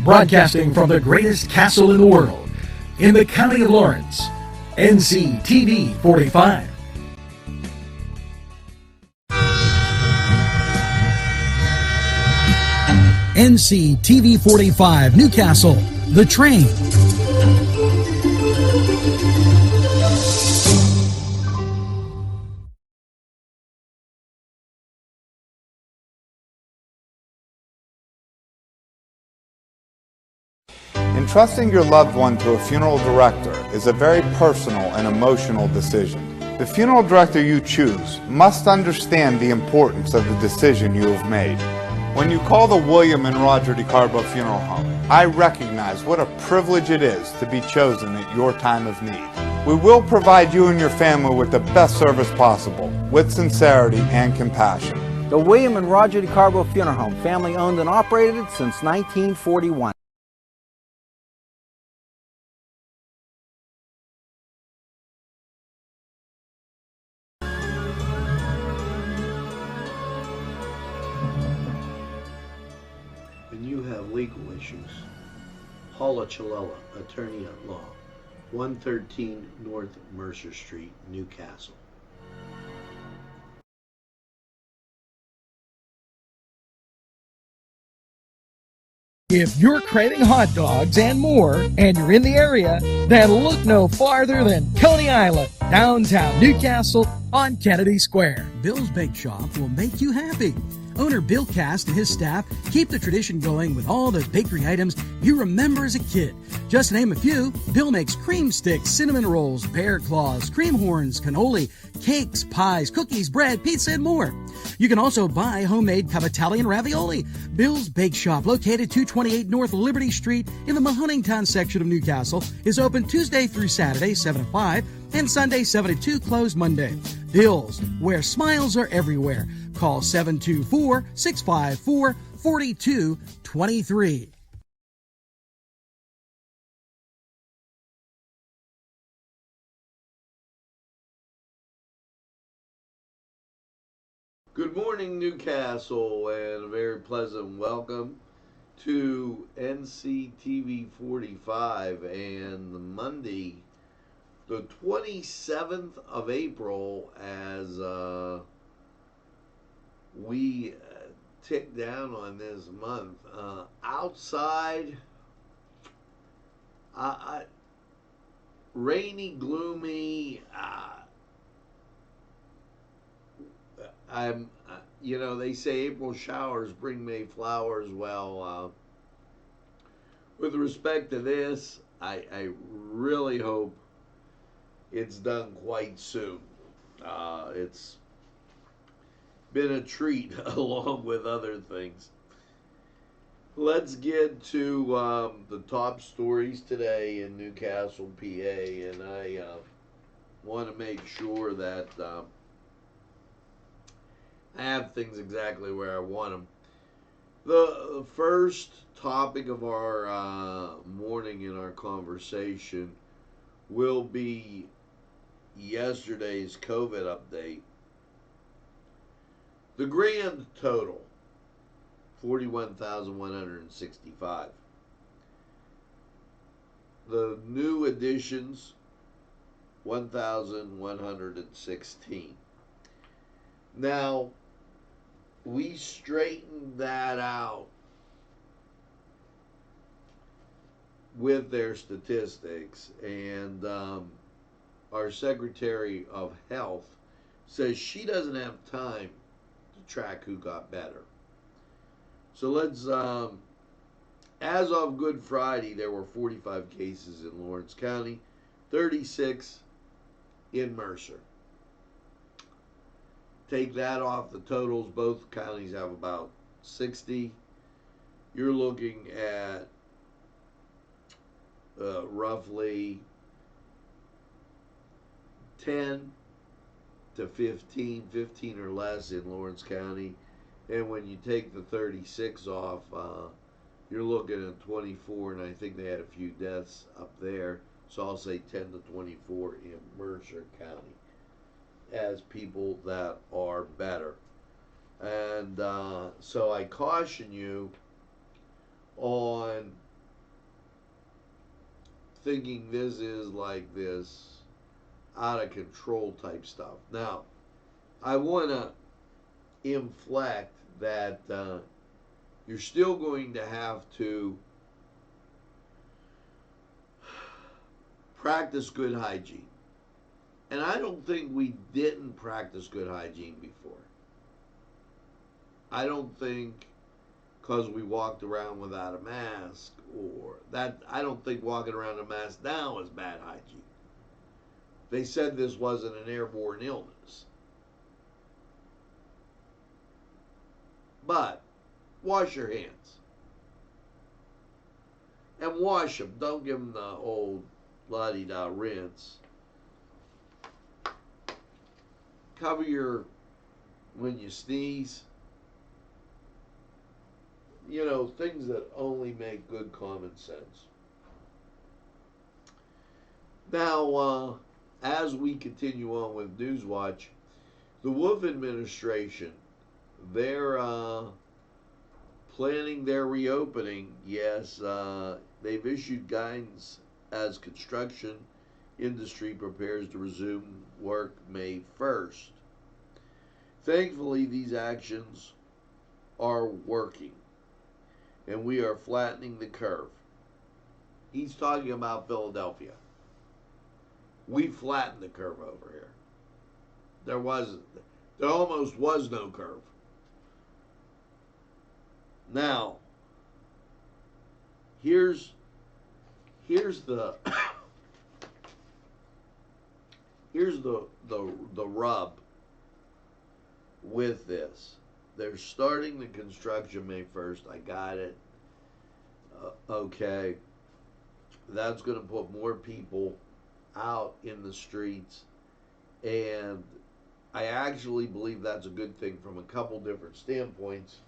Broadcasting from the greatest castle in the world, in the county of Lawrence, Nctv45. Nctv45 Newcastle, The Train. Entrusting your loved one to a funeral director is a very personal and emotional decision. The funeral director you choose must understand the importance of the decision you have made. When you call the William and Roger DeCarbo Funeral Home, I recognize what a privilege it is to be chosen at your time of need. We will provide you and your family with the best service possible, with sincerity and compassion. The William and Roger DeCarbo Funeral Home, family owned and operated since 1941. When you have legal issues, Paula Chalella, attorney at law, 113 North Mercer Street, Newcastle. If you're craving hot dogs and more, and you're in the area, then look no farther than Coney Island, downtown Newcastle on Kennedy Square. Bill's Bake Shop will make you happy. Owner Bill Cast and his staff keep the tradition going with all the bakery items you remember as a kid. Just to name a few, Bill makes cream sticks, cinnamon rolls, bear claws, cream horns, cannoli, cakes, pies, cookies, bread, pizza, and more. You can also buy homemade cavatelli and ravioli. Bill's Bake Shop, located 228 North Liberty Street in the Mahoningtown section of Newcastle, is open Tuesday through Saturday, 7 to 5, and Sunday, 7 to 2, closed Monday. Bill's, where smiles are everywhere. Call 724-654-4223. Good morning, Newcastle, and a very pleasant welcome to Nctv45 and the Monday, the 27th of April, as we tick down on this month. Outside, rainy, gloomy. They say April showers bring May flowers. Well, with respect to this, I really hope it's done quite soon. It's been a treat along with other things. Let's get to the top stories today in Newcastle, PA, and I want to make sure that I have things exactly where I want them. The first topic of our morning in our conversation will be yesterday's COVID update. The grand total, 41,165. The new additions, 1,116. Now, we straightened that out with their statistics, and our Secretary of Health says she doesn't have time to track who got better. So let's, as of Good Friday, there were 45 cases in Lawrence County, 36 in Mercer. Take that off the totals, both counties have about 60. You're looking at roughly 10 to 15 or less in Lawrence County. And when you take the 36 off, you're looking at 24, and I think they had a few deaths up there. So I'll say 10 to 24 in Mercer County as people that are better. And so I caution you on thinking this is like this out of control type stuff. Now, I want to inflect that you're still going to have to practice good hygiene. And I don't think we didn't practice good hygiene before. I don't think because we walked around without a mask or that, I don't think walking around a mask now is bad hygiene. They said this wasn't an airborne illness. But wash your hands. And wash them. Don't give them the old la-di-da rinse. Cover your, when you sneeze. You know, things that only make good common sense. Now, as we continue on with Newswatch, the Wolf administration, they're planning their reopening. Yes, they've issued guidance as construction industry prepares to resume work May 1st. Thankfully, these actions are working, and we are flattening the curve. He's talking about Philadelphia. We flattened the curve over here. There almost was no curve. Now, here's the rub with this. They're starting the construction May 1st. I got it. Okay. That's going to put more people out in the streets, and I actually believe that's a good thing from a couple different standpoints.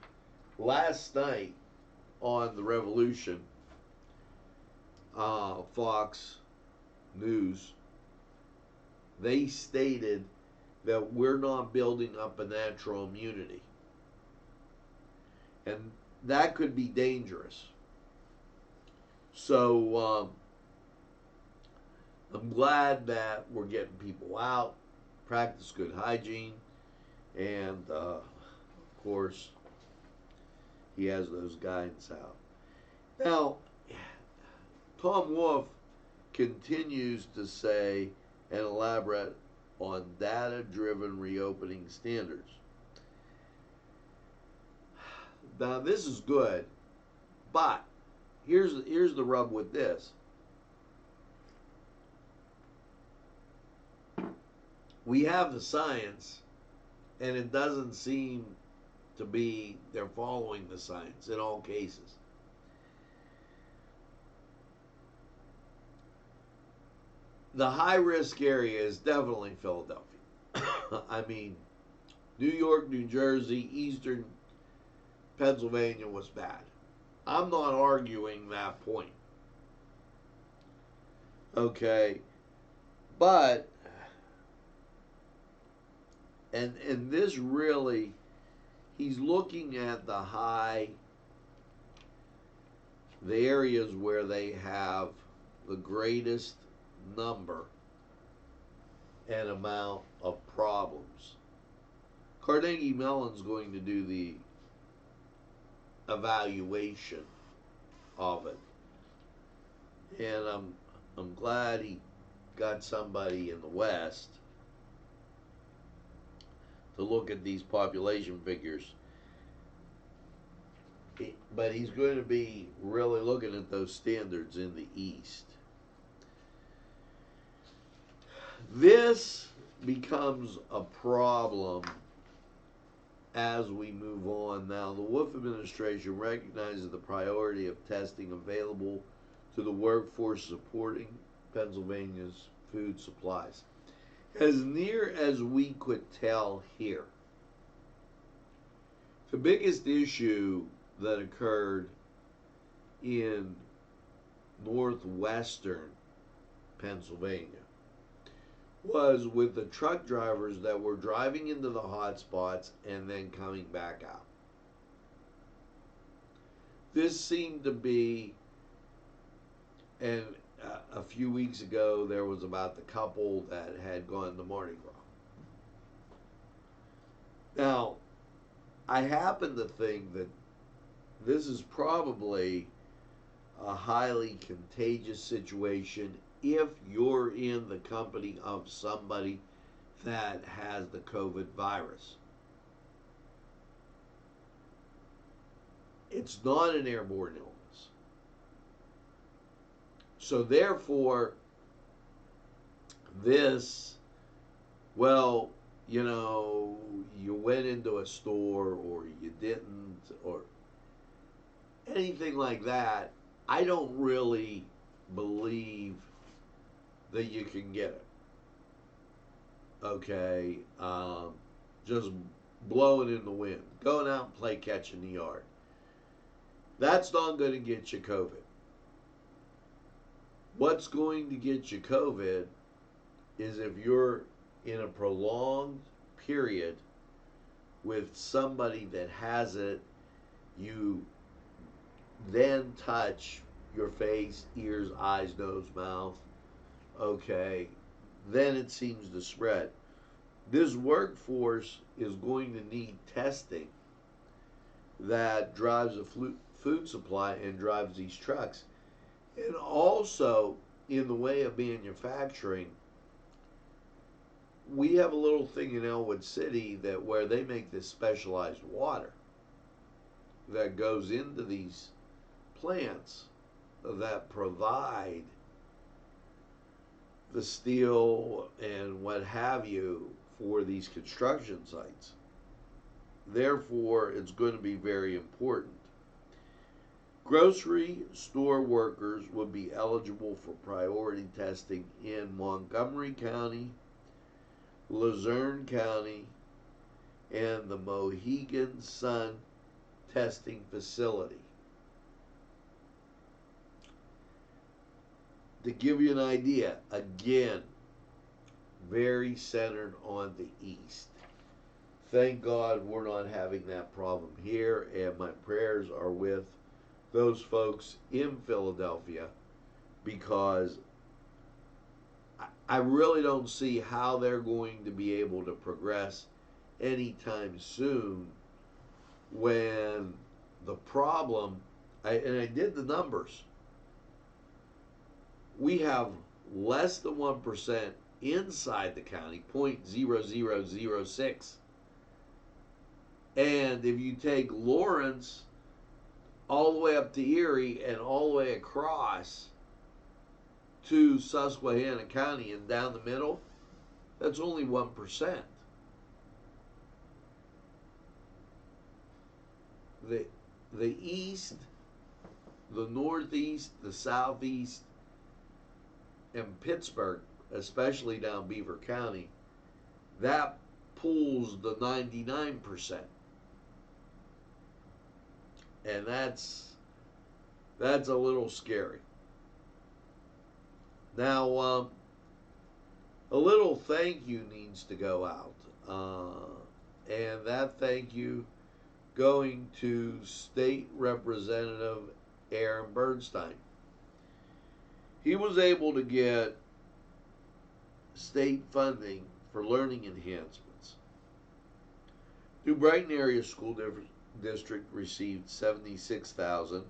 Last night on the Revolution, Fox News, they stated that we're not building up a natural immunity, and that could be dangerous. So I'm glad that we're getting people out, practice good hygiene, and of course, he has those guidance out. Now, Tom Wolf continues to say and elaborate on data-driven reopening standards. Now, this is good, but here's the rub with this. We have the science, and it doesn't seem to be they're following the science in all cases. The high-risk area is definitely Philadelphia. I mean, New York, New Jersey, Eastern Pennsylvania was bad. I'm not arguing that point. Okay, but and this really, he's looking at the areas where they have the greatest number and amount of problems. Carnegie Mellon's going to do the evaluation of it, and I'm glad he got somebody in the West to look at these population figures. But he's going to be really looking at those standards in the East. This becomes a problem as we move on. Now, the Wolf administration recognizes the priority of testing available to the workforce supporting Pennsylvania's food supplies. As near as we could tell here, the biggest issue that occurred in northwestern Pennsylvania was with the truck drivers that were driving into the hot spots and then coming back out. This seemed to be, and a few weeks ago, there was about the couple that had gone to Mardi Gras. Now, I happen to think that this is probably a highly contagious situation if you're in the company of somebody that has the COVID virus. It's not an airborne illness. So therefore, this, well, you went into a store or you didn't or anything like that, I don't really believe that you can get it. Okay, just blowing in the wind, going out and play catch in the yard. That's not going to get you COVID. What's going to get you COVID is if you're in a prolonged period with somebody that has it, you then touch your face, ears, eyes, nose, mouth, okay, then it seems to spread. This workforce is going to need testing that drives a food supply and drives these trucks. And also, in the way of manufacturing, we have a little thing in Elwood City that where they make this specialized water that goes into these plants that provide the steel and what have you for these construction sites. Therefore, it's going to be very important. Grocery store workers would be eligible for priority testing in Montgomery County, Luzerne County, and the Mohegan Sun testing facility. To give you an idea, again, very centered on the East. Thank God we're not having that problem here, and my prayers are with those folks in Philadelphia, because I really don't see how they're going to be able to progress anytime soon when the problem, and I did the numbers, we have less than 1% inside the county, 0.0006. And if you take Lawrence all the way up to Erie and all the way across to Susquehanna County and down the middle, that's only 1%. The East, the Northeast, the Southeast, and Pittsburgh, especially down Beaver County, that pulls the 99%. And that's a little scary. Now, a little thank you needs to go out. And that thank you going to State Representative Aaron Bernstein. He was able to get state funding for learning enhancements. New Brighton Area School District received $76,000.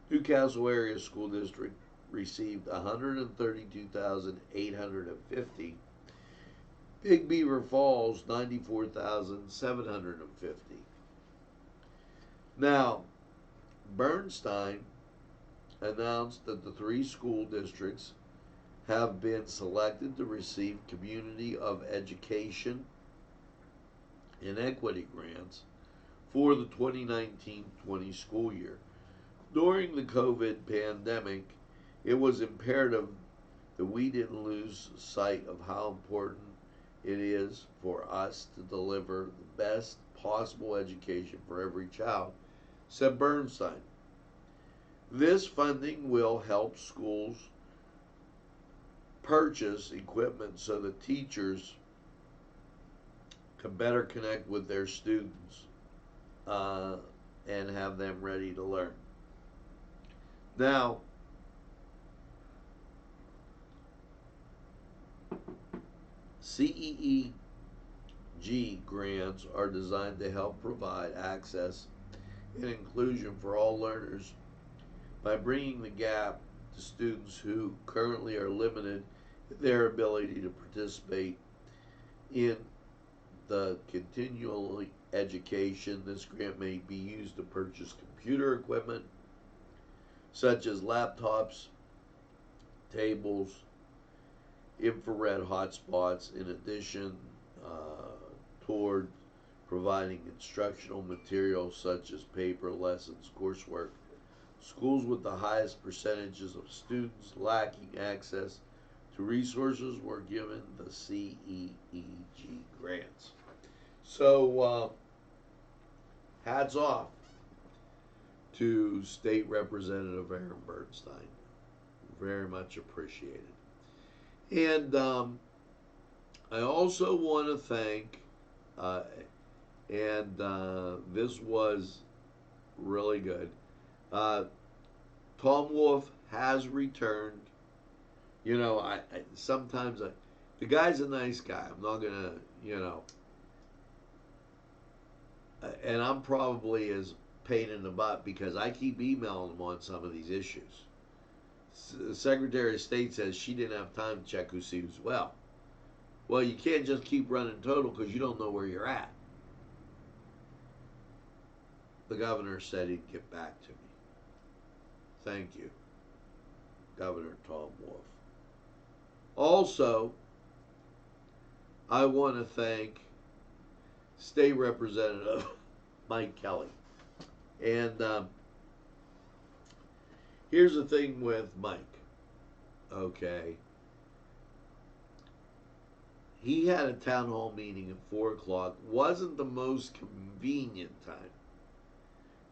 Newcastle Area School District received $132,850. Big Beaver Falls $94,750. Now, Bernstein announced that the 3 school districts have been selected to receive Community of Education and Equity grants for the 2019-20 school year. During the COVID pandemic, it was imperative that we didn't lose sight of how important it is for us to deliver the best possible education for every child, said Bernstein. This funding will help schools purchase equipment so that teachers can better connect with their students and have them ready to learn. Now, CEEG grants are designed to help provide access and inclusion for all learners by bringing the gap to students who currently are limited in their ability to participate in the continual education. This grant may be used to purchase computer equipment such as laptops, tables, infrared hotspots, in addition toward providing instructional materials such as paper lessons, coursework. Schools with the highest percentages of students lacking access to resources were given the CEEG grants. So, hats off to State Representative Aaron Bernstein. Very much appreciated. And I also want to thank, this was really good. Tom Wolf has returned. You know, I sometimes the guy's a nice guy. I'm not gonna, and I'm probably as pain in the butt because I keep emailing him on some of these issues. The Secretary of State says she didn't have time to check who sees well. Well, you can't just keep running total because you don't know where you're at. The governor said he'd get back to me. Thank you, Governor Tom Wolf. Also, I want to thank State Representative Mike Kelly. And here's the thing with Mike, okay? He had a town hall meeting at 4 o'clock. Wasn't the most convenient time,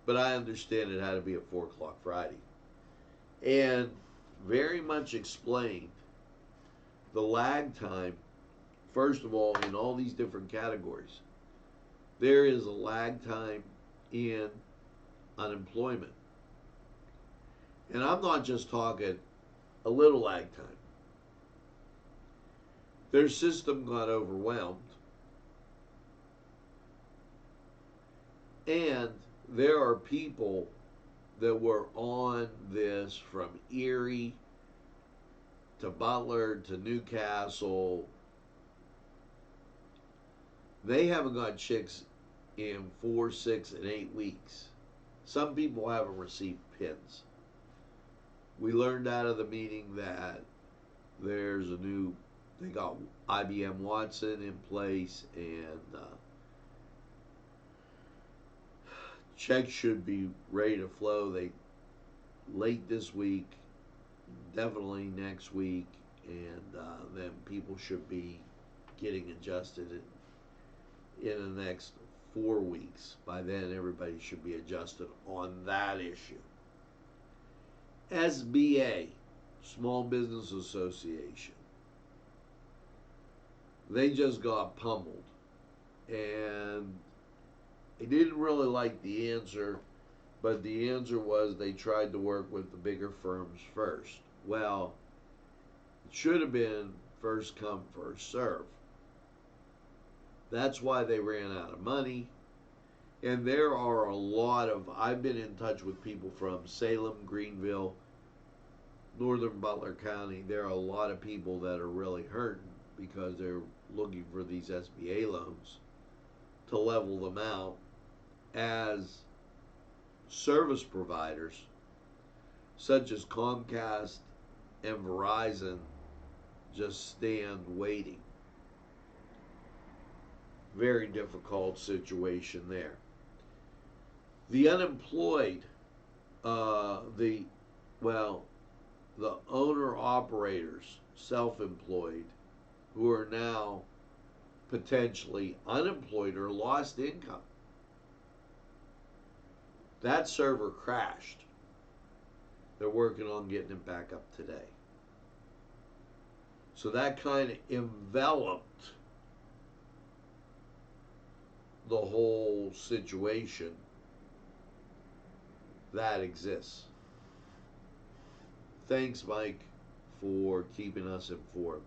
but I understand it had to be at 4 o'clock Friday. And very much explained the lag time, first of all, in all these different categories. There is a lag time in unemployment. And I'm not just talking a little lag time. Their system got overwhelmed. And there are people that were on this from Erie to Butler to Newcastle. They haven't got chicks in 4, 6, and 8 weeks. Some people haven't received pins. We learned out of the meeting that there's a new, they got IBM Watson in place, and checks should be ready to flow. They late this week, definitely next week, and then people should be getting adjusted in the next 4 weeks. By then, everybody should be adjusted on that issue. SBA, Small Business Association, they just got pummeled, and they didn't really like the answer, but the answer was they tried to work with the bigger firms first. Well, it should have been first come, first serve. That's why they ran out of money. And there are a lot of, I've been in touch with people from Salem, Greenville, Northern Butler County. There are a lot of people that are really hurting because they're looking for these SBA loans to level them out as service providers such as Comcast and Verizon just stand waiting. Very difficult situation there. The unemployed, the owner-operators, self-employed, who are now potentially unemployed or lost income. That server crashed. They're working on getting it back up today. So that kind of enveloped the whole situation that exists. Thanks, Mike, for keeping us informed.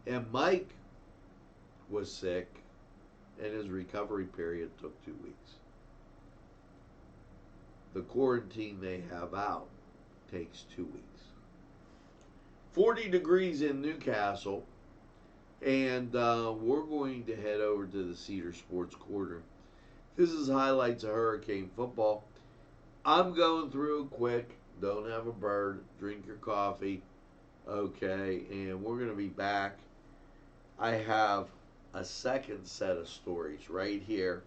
And Mike was sick, and his recovery period took 2 weeks. The quarantine they have out takes 2 weeks. 40 degrees in Newcastle, and we're going to head over to the Cedar Sports Corner. This is highlights of Hurricane football. I'm going through quick. Don't have a bird. Drink your coffee. Okay, and we're going to be back. I have a second set of stories right here,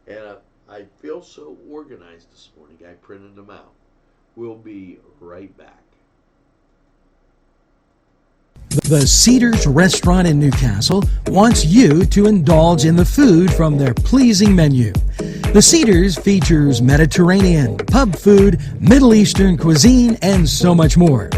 and I feel so organized this morning. I printed them out. We'll be right back. The Cedars Restaurant in Newcastle wants you to indulge in the food from their pleasing menu. The Cedars features Mediterranean, pub food, Middle Eastern cuisine, and so much more.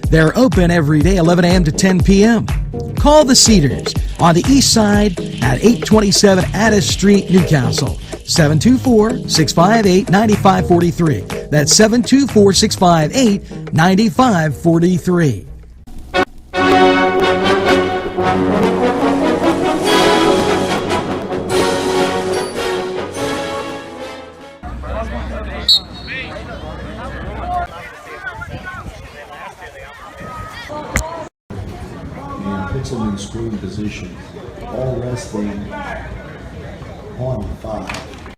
They're open every day 11 a.m. to 10 p.m. Call the Cedars on the east side at 827 Addis Street, Newcastle. 724-658-9543. That's 724-658-9543. And puts them in screwing position, all resting on 5.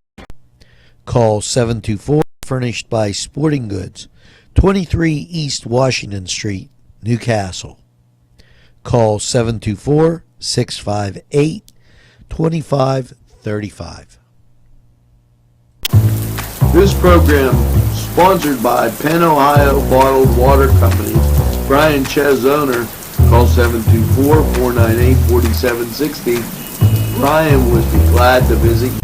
Call 724, furnished by Sporting Goods, 23 East Washington Street, Newcastle. Call 724-658-2535. This program sponsored by Penn Ohio Bottled Water Company. Brian Ches, owner. Call 724-498-4760. Brian would be glad to visit you.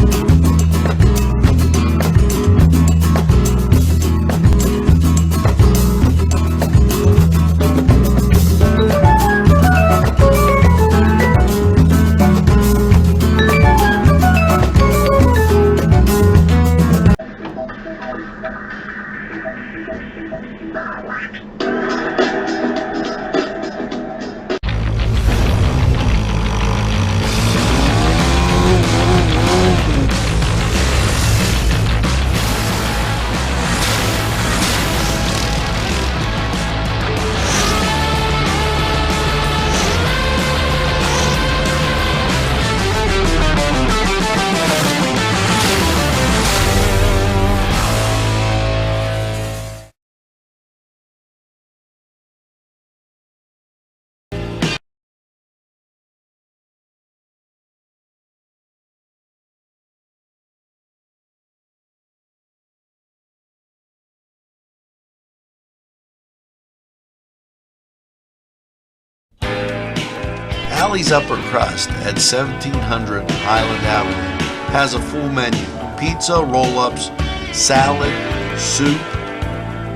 Alley's Upper Crust at 1700 Highland Avenue has a full menu: pizza, roll-ups, salad, soup,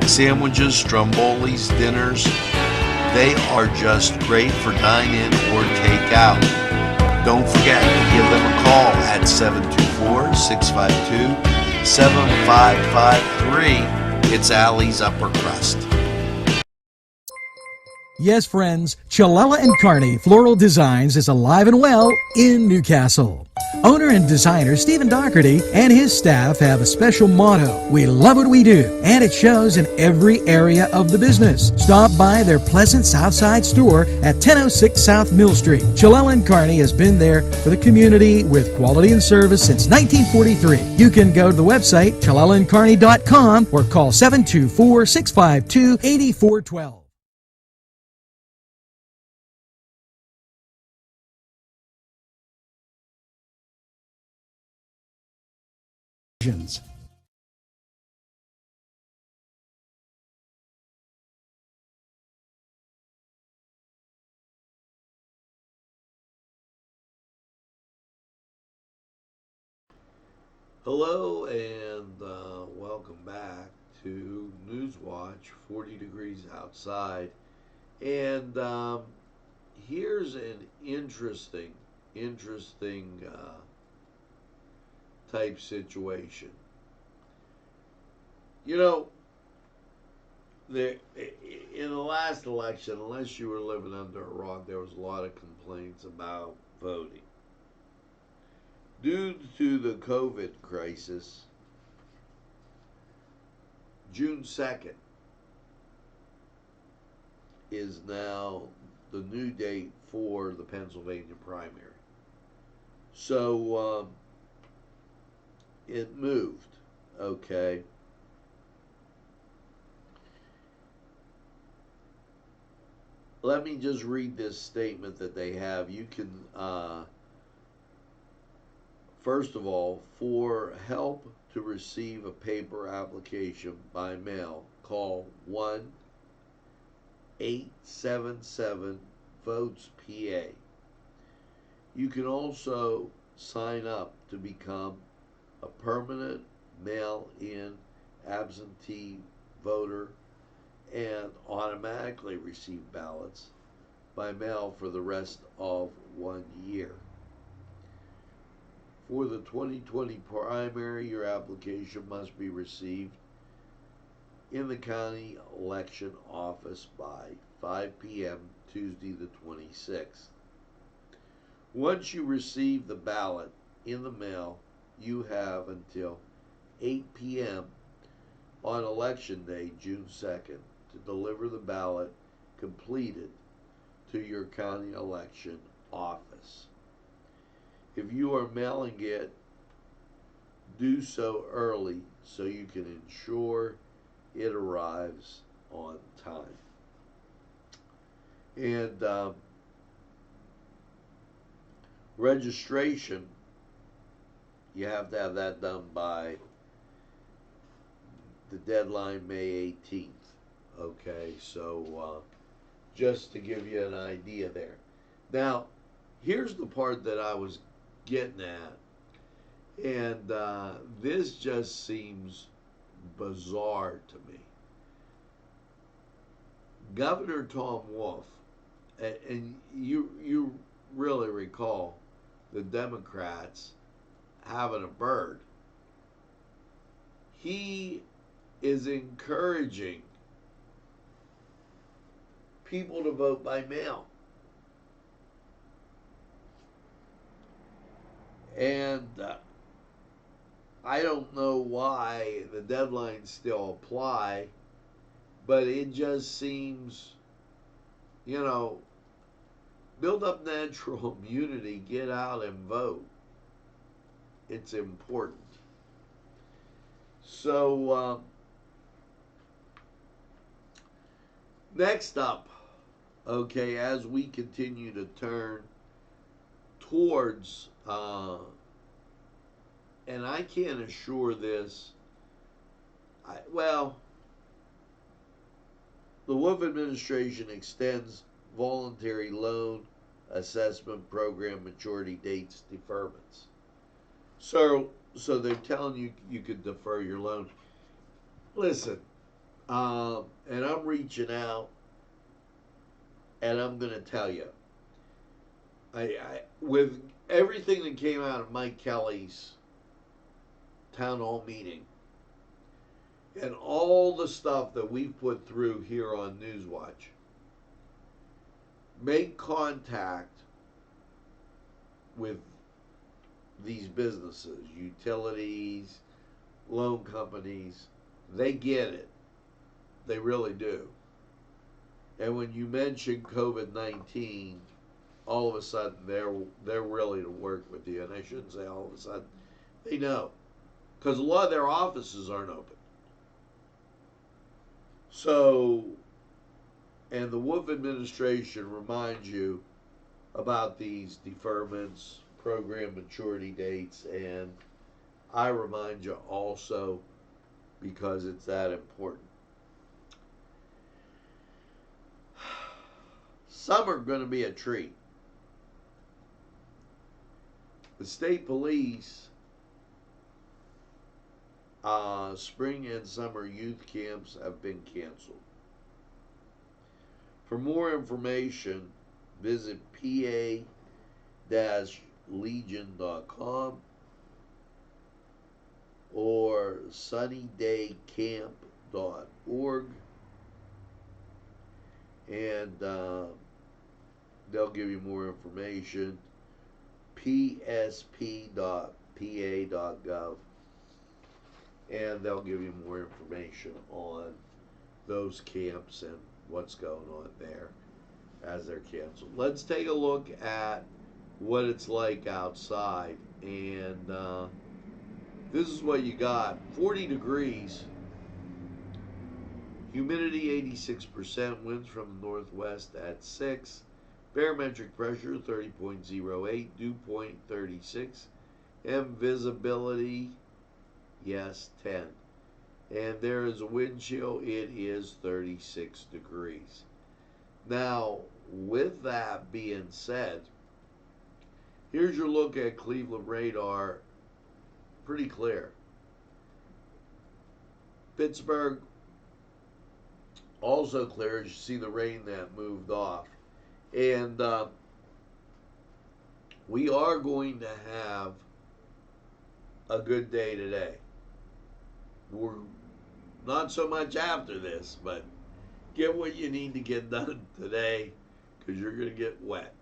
sandwiches, strombolis, dinners. They are just great for dine-in or take-out. Don't forget to give them a call at 724-652-7553. It's Alley's Upper Crust. Yes, friends, Chalella and Carney Floral Designs is alive and well in Newcastle. Owner and designer Stephen Doherty and his staff have a special motto: we love what we do, and it shows in every area of the business. Stop by their pleasant Southside store at 1006 South Mill Street. Chalella and Carney has been there for the community with quality and service since 1943. You can go to the website chalellaandcarney.com or call 724-652-8412. Hello and welcome back to Newswatch. 40 degrees outside, and here's an interesting type situation. You know, in the last election, unless you were living under a rock, there was a lot of complaints about voting. Due to the COVID crisis, June 2nd is now the new date for the Pennsylvania primary. So it moved, okay. Let me just read this statement that they have. You can, first of all, for help to receive a paper application by mail, call 1-877-VOTES-PA. You can also sign up to become a permanent mail-in absentee voter and automatically receive ballots by mail for the rest of 1 year. For the 2020 primary, your application must be received in the county election office by 5 p.m. Tuesday the 26th. Once you receive the ballot in the mail, you have until 8 p.m. on election day, June 2nd, to deliver the ballot completed to your county election office. If you are mailing it, do so early so you can ensure it arrives on time. And registration, you have to have that done by the deadline May 18th. Okay, so just to give you an idea there. Now, here's the part that I was getting at, and this just seems bizarre to me. Governor Tom Wolf, and you really recall the Democrats having a bird. He is encouraging people to vote by mail. And I don't know why the deadlines still apply, but it just seems, build up natural immunity, get out and vote. It's important. So, next up, okay, as we continue to turn towards, and I can't assure this, the Wolf administration extends voluntary loan assessment program maturity dates deferments. So they're telling you you could defer your loan. Listen, and I'm reaching out, and I'm going to tell you, I with everything that came out of Mike Kelly's town hall meeting, and all the stuff that we've put through here on Newswatch, make contact with these businesses, utilities, loan companies. They get it. They really do. And when you mention COVID-19, all of a sudden they're really to work with you. And I shouldn't say all of a sudden. They know. Because a lot of their offices aren't open. So, and the Wolf administration reminds you about these deferments, program maturity dates, and I remind you also because it's that important. Summer going to be a treat. The state police spring and summer youth camps have been canceled. For more information, visit pa-legion.com or sunnydaycamp.org, and they'll give you more information. psp.pa.gov, and they'll give you more information on those camps and what's going on there as they're canceled. Let's take a look at what it's like outside, and this is what you got. 40 degrees, humidity 86%, winds from the northwest at 6, barometric pressure 30.08, dew point 36, and visibility, yes, 10. And there is a wind chill, it is 36 degrees. Now, with that being said, here's your look at Cleveland radar. Pretty clear. Pittsburgh, also clear, as you see the rain that moved off. And we are going to have a good day today. We're not so much after this, but get what you need to get done today, because you're going to get wet.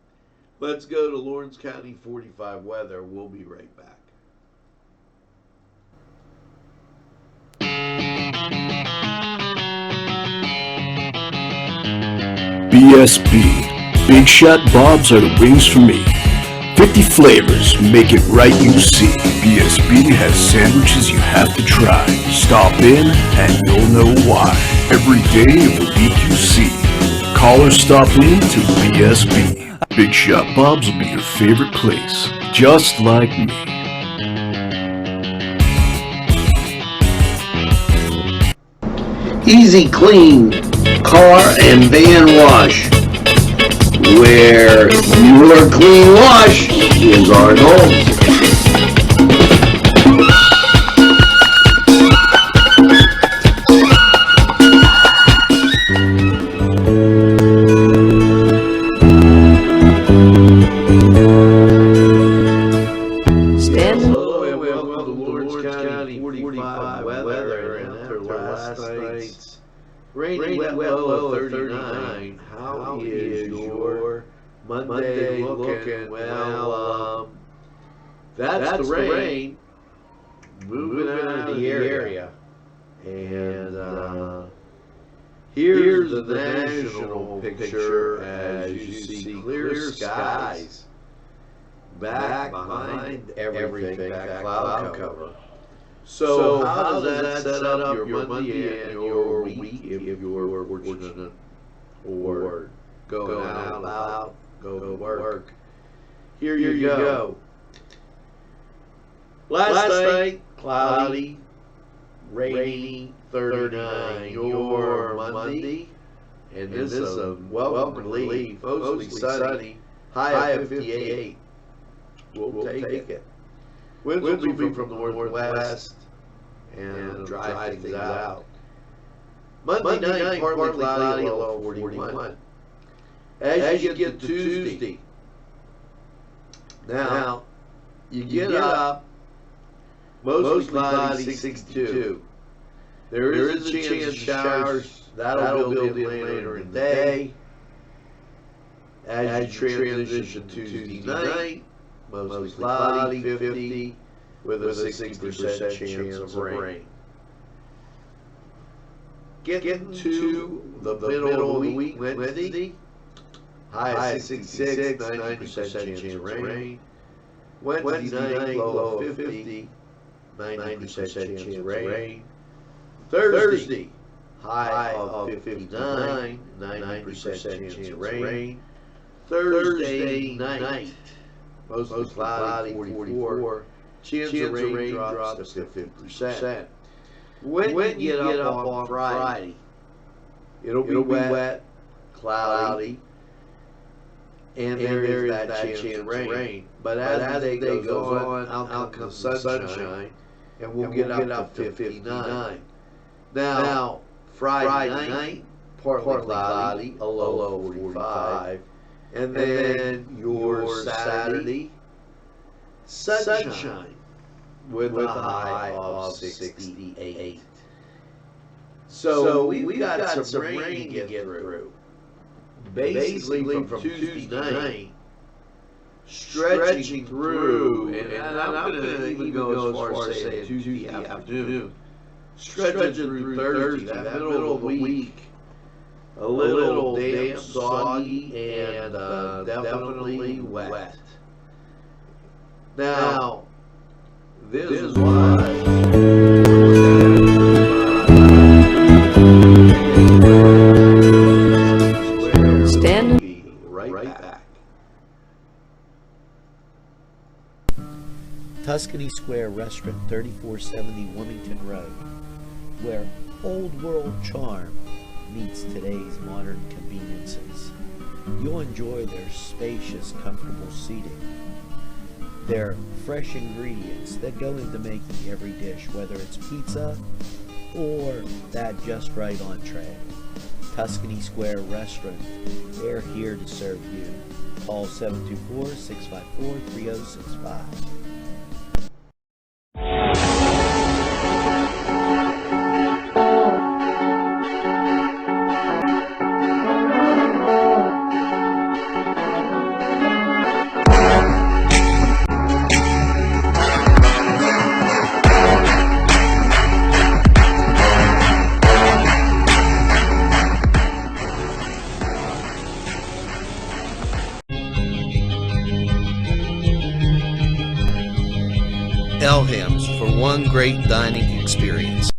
Let's go to Lawrence County 45 weather. We'll be right back. BSB. Big Shot Bobs are the wings for me. 50 flavors, make it right, you see. BSB has sandwiches you have to try. Stop in and you'll know why. Every day of the week you see. Call or stop in to BSB. Big Shot Bobs will be your favorite place, just like me. Easy Clean Car and Van Wash, where your clean wash is our goal. Hello and welcome to Lawrence County 45 weather. And after last night's rainy wet low of 39, how is your Monday looking? Well, that's the rain moving out of the area. And here's the national picture as you see clear skies back behind everything, that cloud cover. So how does that set up your Monday and your week if you're fortunate or going out loud, go to work? Here you go. Last night, cloudy, rainy, 39. Your Monday, and this is a welcome relief, mostly sunny, high of 58. We'll take it. Winds will be from the northwest and dry things out. Monday night, partly cloudy, low of 41. As you get to Tuesday, now you get up, mostly cloudy, 62. There is a chance of showers. That'll build in later in the day. As you transition to Tuesday night, mostly cloudy, 50, with a 60% chance of rain. Getting to the middle of the week, Wednesday, high of 66, 90% chance of rain. Wednesday night, low of 50, 90% chance of rain. Thursday, high of 59, 90% chance of rain. Thursday night, mostly cloudy, 44. Chance of rain drops to 50%. When you get up on Friday, it'll be wet, cloudy, and there is that chance of rain. But as the day goes on, out comes the sunshine, and we'll get up to 59. Now, Friday night, partly cloudy, a low of 45. And then your Saturday, sunshine with a high of 68. So we've got some rain to get through. Basically from Tuesday night stretching through, and I'm going to even go as far as saying Tuesday afternoon, stretching through Thursday, that middle of the week, a little damp, soggy, and definitely wet. Now, this was Stand. be right back. Tuscany Square Restaurant, 3470 Wilmington Road, where old world charm meets today's modern conveniences. You'll enjoy their spacious, comfortable seating, their fresh ingredients that go into making every dish, whether it's pizza or that just right entree. Tuscany Square Restaurant, they're here to serve you. Call 724-654-3065. Elham's for one great dining experience.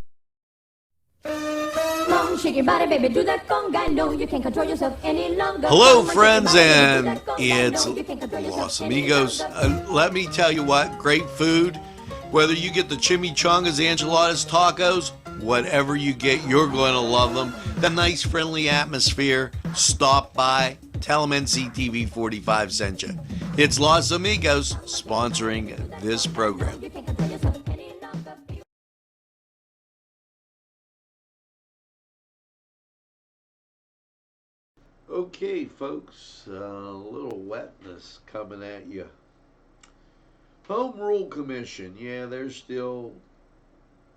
Shake your body, baby, do that conga. No, you can't control yourself any longer. Hello, friends, and it's Los Amigos. Let me tell you what, great food. Whether you get the chimichangas, enchiladas, tacos, whatever you get, you're going to love them. The nice, friendly atmosphere. Stop by. Tell them Nctv45 sent you. It's Los Amigos sponsoring this program. Okay, folks, a little wetness coming at you. Home Rule Commission, yeah, they're still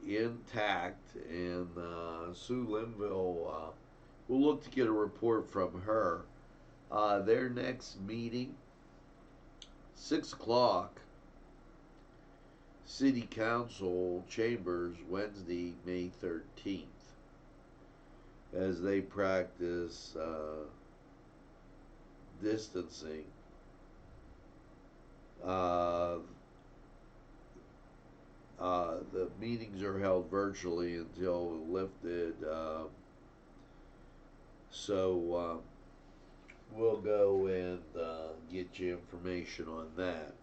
intact, and Sue Linville, we'll look to get a report from her. Their next meeting, 6 o'clock, City Council Chambers, Wednesday, May 13th, as they practice distancing. The meetings are held virtually until lifted, so we'll go and get you information on that.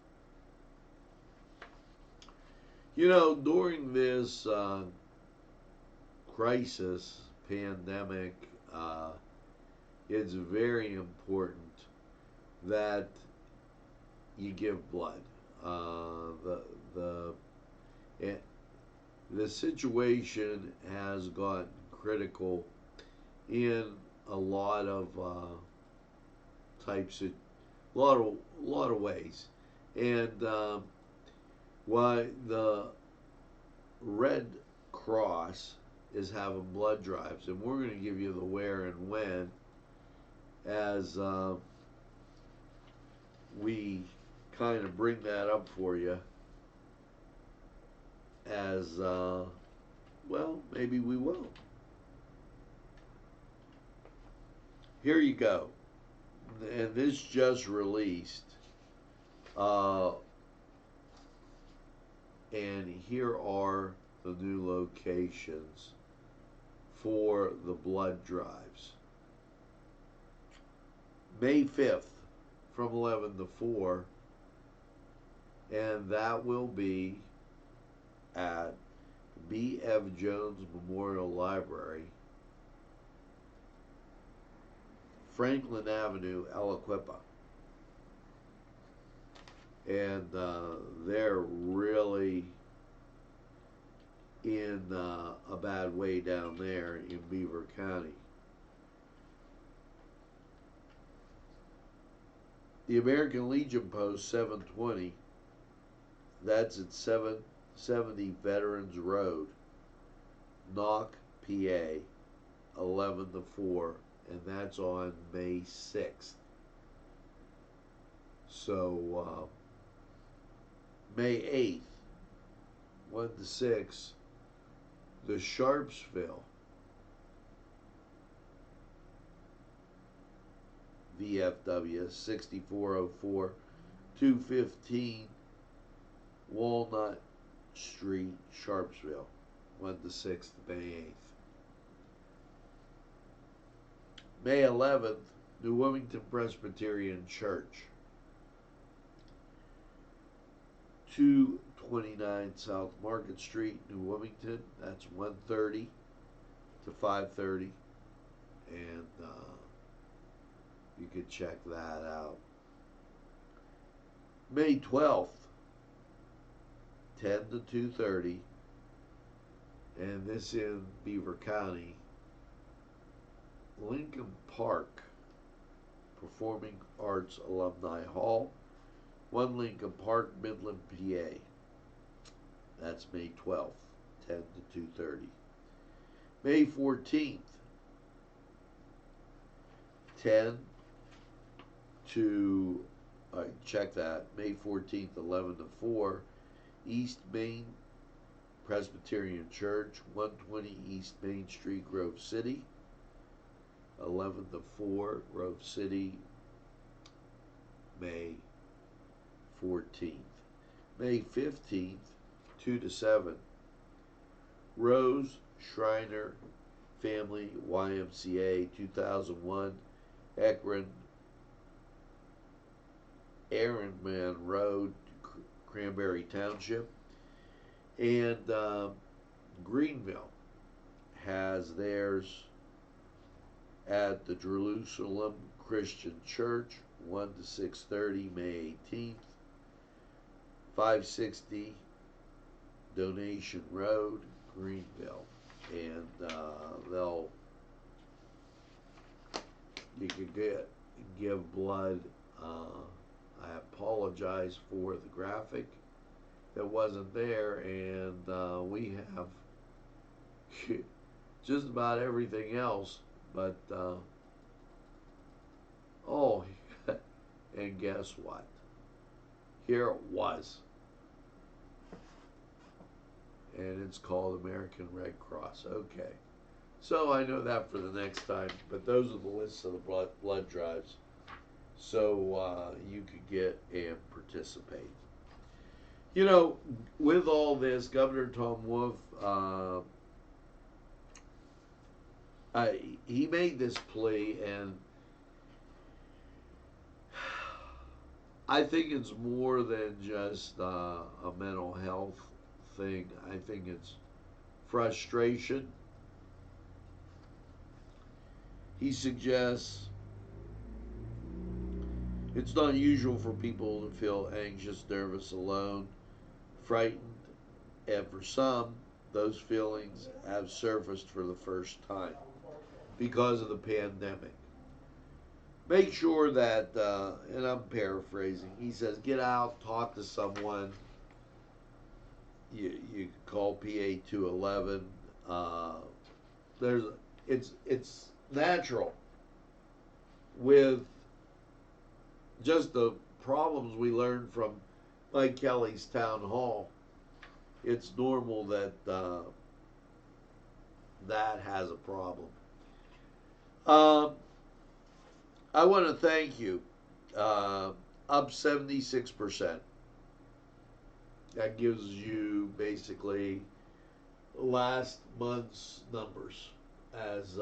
You know, during this crisis, pandemic, it's very important that you give blood. The situation has gotten critical in a lot of types of lot of ways, and why the Red Cross is having blood drives, and we're going to give you the where and when as we kind of bring that up for you, as well, maybe we will. Here you go, and this just released, and here are the new locations for the blood drives. May 5th from 11 to 4, and that will be at B.F. Jones Memorial Library, Franklin Avenue, Aliquippa. And they're really in a bad way down there in Beaver County. The American Legion Post 720, that's at 770 Veterans Road, Knock, PA, 11 to 4, and that's on May 6th. So May 8th, 1 to 6, the Sharpsville VFW 6404 215 Walnut Street, Sharpsville, 1 to 6th, May 8th. May 11th, New Wilmington Presbyterian Church, 229 South Market Street, New Wilmington. That's 1:30 to 5:30, and you could check that out. May 12th, 10 to 2:30, and this in Beaver County, Lincoln Park Performing Arts Alumni Hall, 1 Lincoln Park, Midland, PA. That's May 12th, 10 to 2:30. May 14th, 10 to, check that, May 14th, 11 to 4, East Main Presbyterian Church, 120 East Main Street, Grove City, 11 to 4, Grove City, May 14th. May 15th, 2 to 7, Rose Shriner Family YMCA, 2001, Akron, Aaronman Road, Cranberry Township. And Greenville has theirs at the Jerusalem Christian Church, 1 to 6:30, May 18th, 560 Donation Road, Greenville. And you can give blood. I apologize for the graphic that wasn't there, and we have just about everything else, but oh, and guess what? Here it was, and it's called American Red Cross. Okay, so I know that for the next time, but those are the lists of the blood drives, so you could get and participate. You know, with all this, Governor Tom Wolf, he made this plea, and I think it's more than just a mental health thing. I think it's frustration. He suggests it's not usual for people to feel anxious, nervous, alone, frightened, and for some, those feelings have surfaced for the first time because of the pandemic. Make sure that, and I'm paraphrasing, he says, get out, talk to someone. You call PA 211. It's natural with just the problems we learned from Mike Kelly's town hall. It's normal that that has a problem. I want to thank you. Up 76%. That gives you basically last month's numbers, as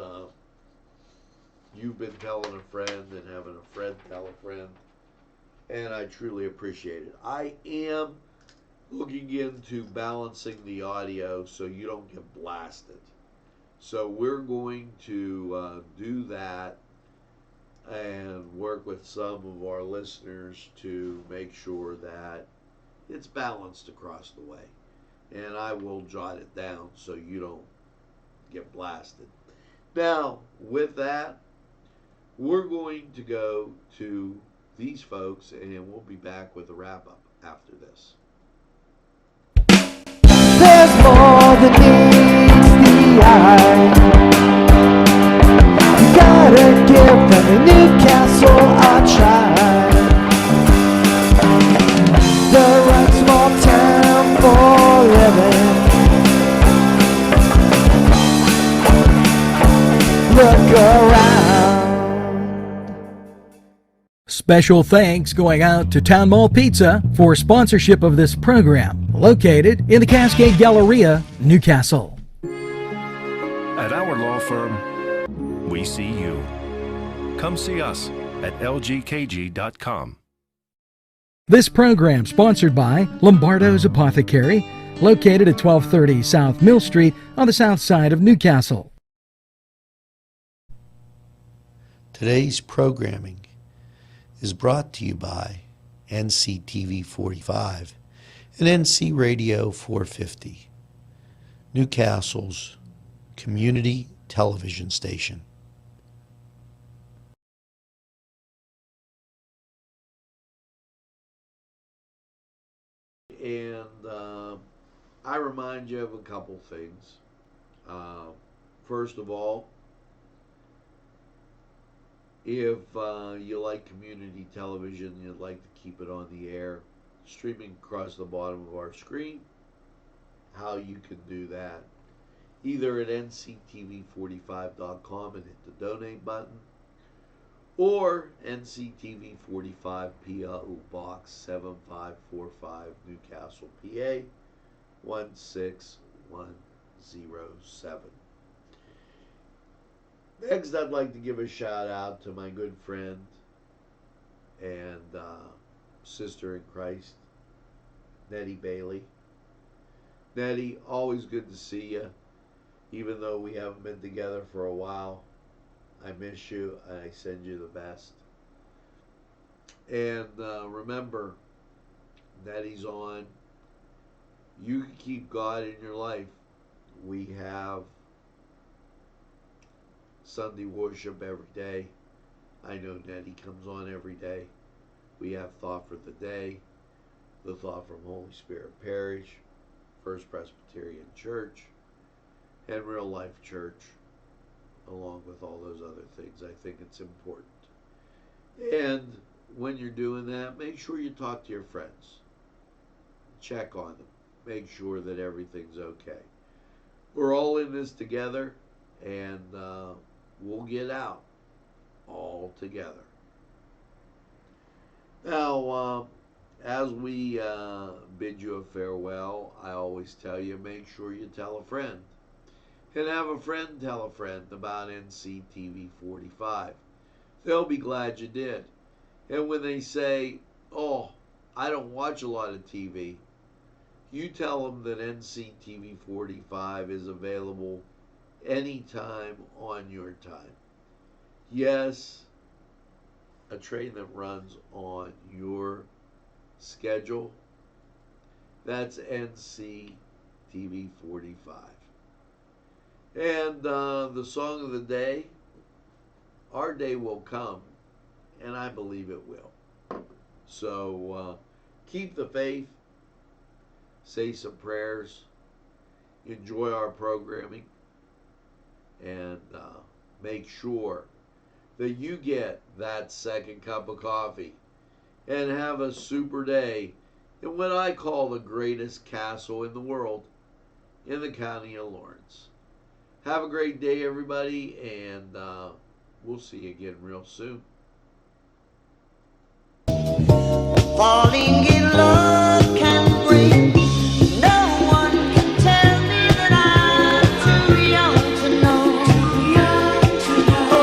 you've been telling a friend and having a friend tell a friend, and I truly appreciate it. I am looking into balancing the audio so you don't get blasted. So we're going to do that and work with some of our listeners to make sure that it's balanced across the way. And I will jot it down so you don't get blasted. Now, with that, we're going to go to these folks, and we'll be back with a wrap-up after this. There's more than meets the eye. You gotta give them a Newcastle a try. Special thanks going out to Town Mall Pizza for sponsorship of this program, located in the Cascade Galleria, Newcastle. At our law firm, we see you. Come see us at lgkg.com. This program sponsored by Lombardo's Apothecary, located at 1230 South Mill Street on the south side of Newcastle. Today's programming is brought to you by Nctv45 and NC Radio 450, Newcastle's community television station. And I remind you of a couple things. First of all, if you like community television, you'd like to keep it on the air, streaming across the bottom of our screen, how you can do that. Either at nctv45.com and hit the donate button, or Nctv45 PO Box 7545 Newcastle, PA 16107. Next, I'd like to give a shout out to my good friend and sister in Christ, Nettie Bailey. Nettie, always good to see you, even though we haven't been together for a while. I miss you, and I send you the best. And remember, Nettie's on. You can keep God in your life. We have Sunday worship every day. I know Nettie comes on every day. We have Thought for the Day, the Thought from Holy Spirit Parish, First Presbyterian Church, and Real Life Church, along with all those other things. I think it's important. And when you're doing that, make sure you talk to your friends. Check on them. Make sure that everything's okay. We're all in this together, and we'll get out all together. Now, as we bid you a farewell, I always tell you, make sure you tell a friend. And have a friend tell a friend about Nctv45. They'll be glad you did. And when they say, oh, I don't watch a lot of TV, you tell them that Nctv45 is available anytime on your time. Yes, a train that runs on your schedule, that's Nctv45. And the song of the day, our day will come, and I believe it will. So keep the faith, say some prayers, enjoy our programming, and make sure that you get that second cup of coffee and have a super day in what I call the greatest castle in the world, in the county of Lawrence. Have a great day, everybody, and we'll see you again real soon.